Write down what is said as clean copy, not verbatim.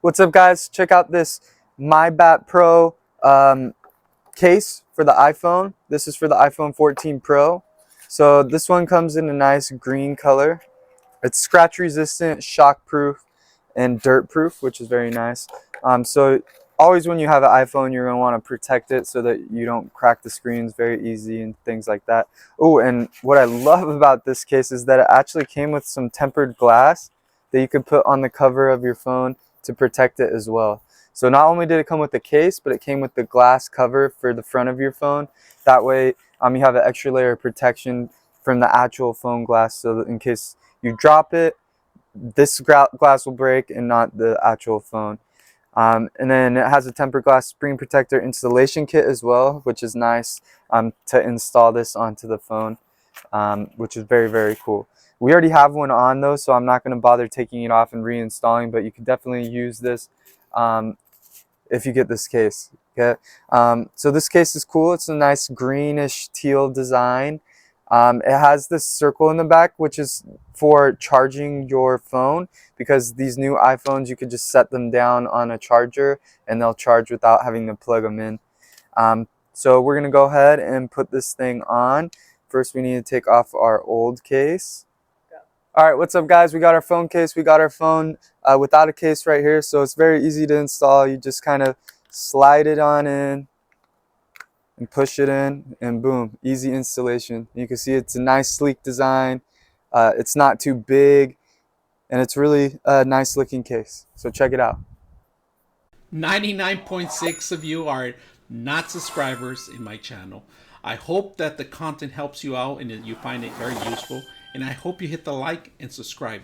What's up, guys? Check out this MYBAT Pro case for the iPhone. This is for the iPhone 14 Pro. So this one comes in a nice green color. It's scratch resistant, shock proof, and dirt proof, which is very nice. So always when you have an iPhone, you're gonna want to protect it so that you don't crack the screens very easy and things like that. Oh, and what I love about this case is that it actually came with some tempered glass that you could put on the cover of your phone to protect it as well. So not only did it come with the case, but it came with the glass cover for the front of your phone. That way you have an extra layer of protection from the actual phone glass, so that in case you drop it, this glass will break and not the actual phone. And then it has a tempered glass screen protector installation kit as well, which is nice to install this onto the phone, which is very, very cool. We already have one on though, so I'm not going to bother taking it off and reinstalling, but you can definitely use this if you get this case. Okay, so this case is cool. It's a nice greenish teal design. It has this circle in the back, which is for charging your phone, because these new iPhones, you could just set them down on a charger and they'll charge without having to plug them in. So we're gonna go ahead and put this thing on. First, we need to take off our old case. All right, what's up, guys? We got our phone case. We got our phone without a case right here, so it's very easy to install. You just kind of slide it on in and push it in, and boom, easy installation. You can see it's a nice sleek design. It's not too big, and it's really a nice looking case. So check it out. 99.6 of you are not subscribers in my channel. I hope that the content helps you out and that you find it very useful. And I hope you hit the like and subscribe.